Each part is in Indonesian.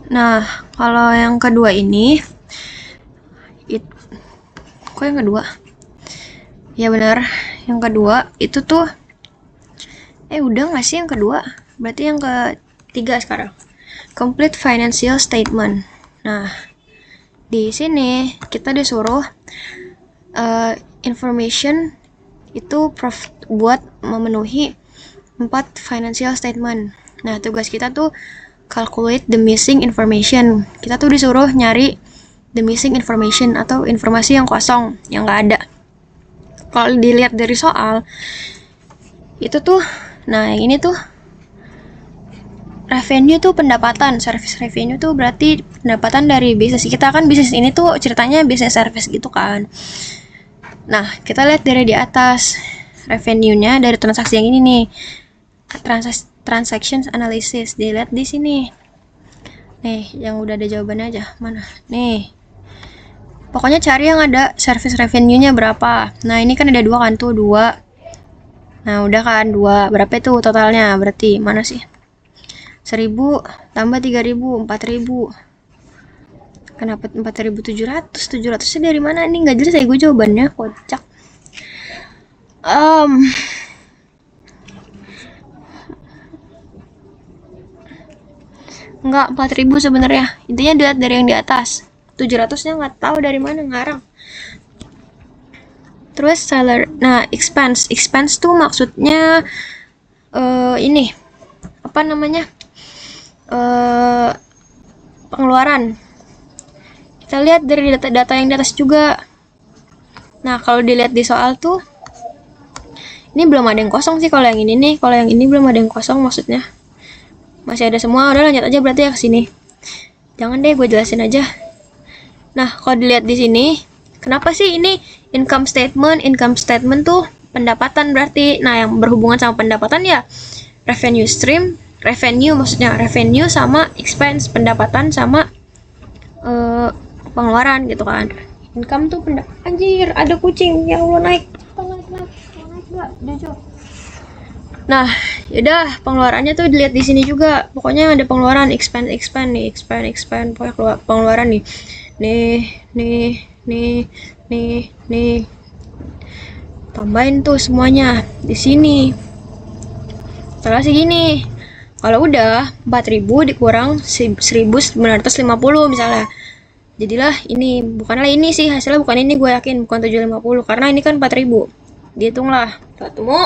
Nah, kalau yang kedua ini, kok yang kedua? Ya benar, yang kedua itu tuh, udah nggak sih yang kedua? Berarti yang ketiga sekarang. Complete financial statement. Nah, di sini kita disuruh information itu buat memenuhi 4 financial statement. Nah, tugas kita tuh calculate the missing information. Kita tuh disuruh nyari the missing information atau informasi yang kosong, yang nggak ada. Kalau dilihat dari soal, itu tuh, nah yang ini tuh revenue tuh pendapatan, service revenue tuh berarti pendapatan dari bisnis. Kita kan bisnis ini tuh ceritanya bisnis service gitu kan. Nah, kita lihat dari di atas revenue-nya dari transaksi yang ini nih. Transactions analysis, dilihat di sini. Nih, yang udah ada jawabannya aja. Mana? Nih. Pokoknya cari yang ada service revenue-nya berapa. Nah, ini kan ada 2 kan tuh, 2. Nah, udah kan 2. Berapa itu totalnya? Berarti mana sih? 1000 tambah 3000, 4000. Kenapa 4700? 700-nya dari mana? Ini nggak jelas ya gue jawabannya, kocak. Enggak, 4000 sebenarnya. Intinya dilihat dari yang di atas. 700-nya nggak tahu dari mana, ngarang. Terus salary, nah expense tuh maksudnya ini apa namanya, pengeluaran. Kita lihat dari data yang di atas juga. Nah, kalau dilihat di soal tuh, ini belum ada yang kosong sih kalau yang ini nih. Kalau yang ini belum ada yang kosong maksudnya. Masih ada semua, udah lanjut aja berarti ya ke sini. Jangan deh, gue jelasin aja. Nah, kalau dilihat di sini, kenapa sih ini income statement? Income statement tuh pendapatan berarti. Nah, yang berhubungan sama pendapatan ya revenue stream, revenue maksudnya revenue sama expense, pendapatan sama pengeluaran gitu kan. Income tuh anjir, ada kucing, ya Allah, naik enggak, Jojo. Nah, yaudah pengeluarannya tuh dilihat di sini juga. Pokoknya ada pengeluaran expand nih, expand. Pokoknya pengeluaran nih. Nih. Tambahin tuh semuanya di sini. Setelah segini. Kalau udah 4000 dikurang 1950 misalnya. Jadilah ini, bukanlah ini sih, hasilnya bukan ini, gue yakin bukan 750 karena ini kan 4000. Dihitunglah. Ketemu.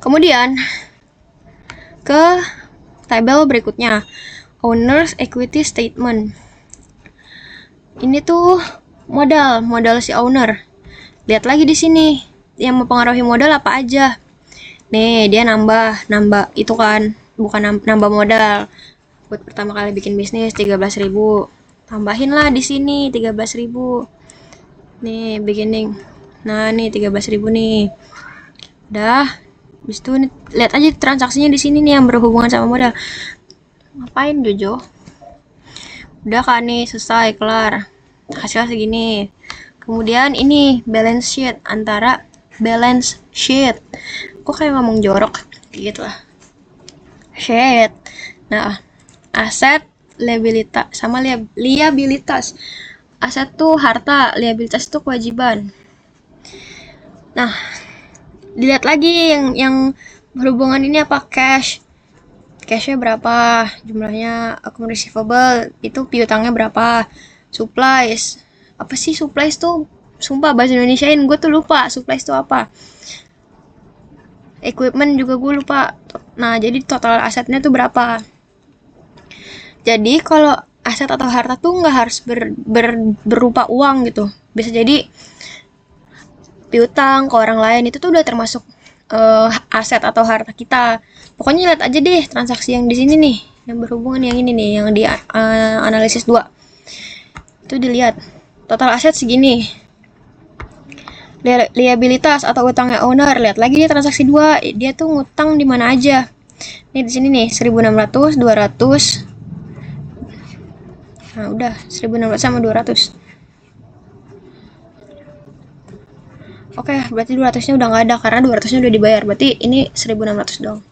Kemudian ke tabel berikutnya, owner's equity statement. Ini tuh modal si owner. Lihat lagi di sini yang mempengaruhi modal apa aja. Nih, dia nambah itu kan, bukan nambah modal. Buat pertama kali bikin bisnis 13.000. Tambahin lah di sini 13.000. Nih, beginning. Nah, nih 13.000 nih. Udah. Habis itu lihat aja transaksinya di sini nih yang berhubungan sama modal. Ngapain Jojo? Udah kan nih, selesai, kelar. Hasilnya segini. Kemudian ini balance sheet, antara balance sheet. Kok kayak ngomong jorok gitu lah. Sheet. Nah, aset, liabilitas sama liabilitas. Aset tuh harta, liabilitas tuh kewajiban. Nah, dilihat lagi yang berhubungan ini apa, cashnya berapa, jumlahnya, account receivable itu piutangnya berapa, supplies apa sih, supplies tuh sumpah bahasa Indonesiain gue tuh lupa supplies tuh apa, equipment juga gue lupa. Nah, jadi total asetnya tuh berapa. Jadi kalau aset atau harta tuh nggak harus berupa uang gitu, bisa jadi piutang ke orang lain, itu tuh udah termasuk aset atau harta kita. Pokoknya lihat aja deh transaksi yang di sini nih, yang berhubungan yang ini nih, yang di analisis 2. Itu dilihat total aset segini. Liabilitas atau utangnya owner, lihat lagi di transaksi 2, dia tuh ngutang di mana aja. Nih di sini nih 1.600, 200. Nah, udah 1.600 sama 200. Oke, berarti 200-nya udah nggak ada karena 200-nya udah dibayar. Berarti ini 1.600 dong.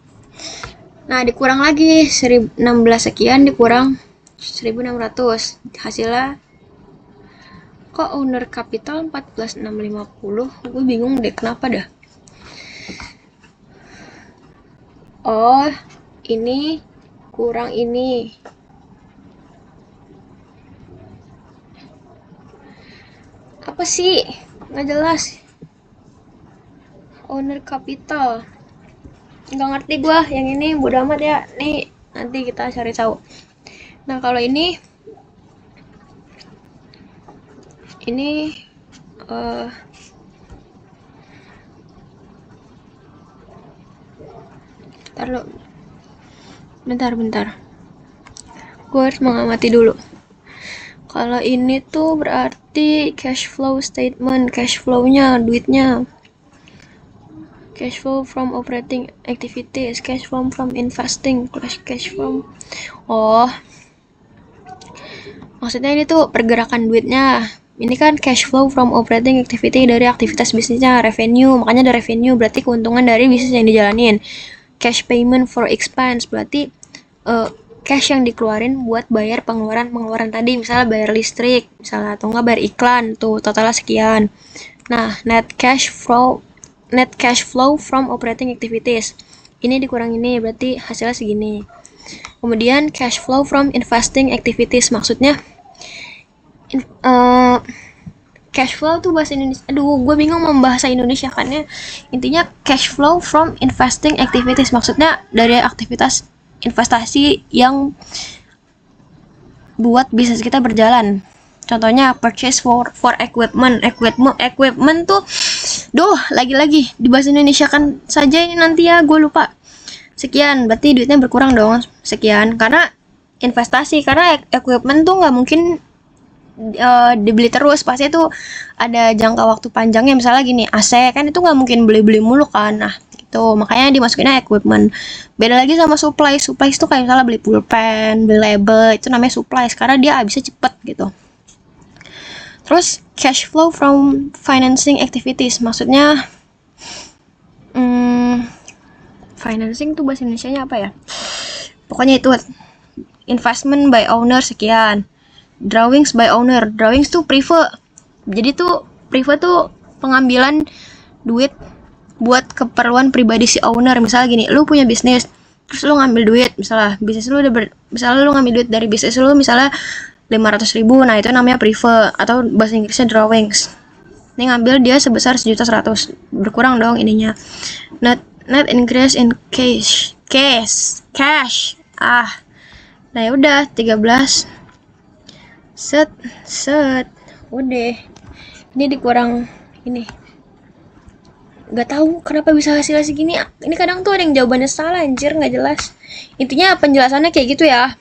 Nah, dikurang lagi 16 sekian dikurang 1600. Hasilnya kok owner capital 14.650. Gue bingung deh kenapa dah. Oh, ini kurang ini. Apa sih? Nggak jelas. Owner capital. Nggak ngerti gua. Yang ini bodo amat ya. Nih, nanti kita cari tahu. Nah, kalau ini eh bentar lo. Bentar. Gue harus mengamati dulu. Kalau ini tuh berarti cash flow statement, cash flow-nya, duitnya. Cash flow from operating activities, cash flow from investing, cash from. Oh, maksudnya ini tuh pergerakan duitnya. Ini kan cash flow from operating activity dari aktivitas bisnisnya, revenue. Makanya ada revenue, berarti keuntungan dari bisnis yang dijalanin. Cash payment for expense, berarti cash yang dikeluarin buat bayar pengeluaran tadi. Misalnya bayar listrik, misalnya, atau nggak bayar iklan, tuh totalnya sekian. Nah, net cash flow from operating activities. Ini dikurang ini, berarti hasilnya segini. Kemudian cash flow from investing activities, maksudnya cash flow tuh bahasa Indonesia. Aduh, gue bingung membahasa Indonesia kan ya. Intinya cash flow from investing activities, maksudnya dari aktivitas investasi yang buat bisnis kita berjalan. Contohnya purchase for equipment tuh, lagi-lagi di bahasa Indonesia kan saja ini nanti ya, gue lupa. Sekian, berarti duitnya berkurang dong sekian, karena investasi, karena equipment tuh nggak mungkin dibeli terus, pasti itu ada jangka waktu panjangnya. Misalnya gini, AC kan itu nggak mungkin beli-beli mulu kan. Nah gitu, makanya dimasukinnya equipment. Beda lagi sama supplies itu kayak misalnya beli pulpen, beli label, itu namanya supplies karena dia habisnya cepet gitu. Terus cash flow from financing activities, maksudnya financing tuh bahasa Indonesianya apa ya, pokoknya itu investment by owner sekian. Drawings by owner, drawings tuh prive, jadi tuh prive tuh pengambilan duit buat keperluan pribadi si owner. Misalnya gini, lu punya bisnis, terus lu ngambil duit, misalnya bisnis lu misalnya lu ngambil duit dari bisnis lu misalnya 500.000, nah itu namanya prive, atau bahasa Inggrisnya drawings. Ini ngambil dia sebesar 1.100.000, berkurang dong ininya. Net increase in cash. Nah yaudah 13. Set, udah. Ini dikurang ini. Gak tahu kenapa bisa hasilnya segini. Ini kadang tuh ada yang jawabannya salah, anjir, nggak jelas. Intinya penjelasannya kayak gitu ya.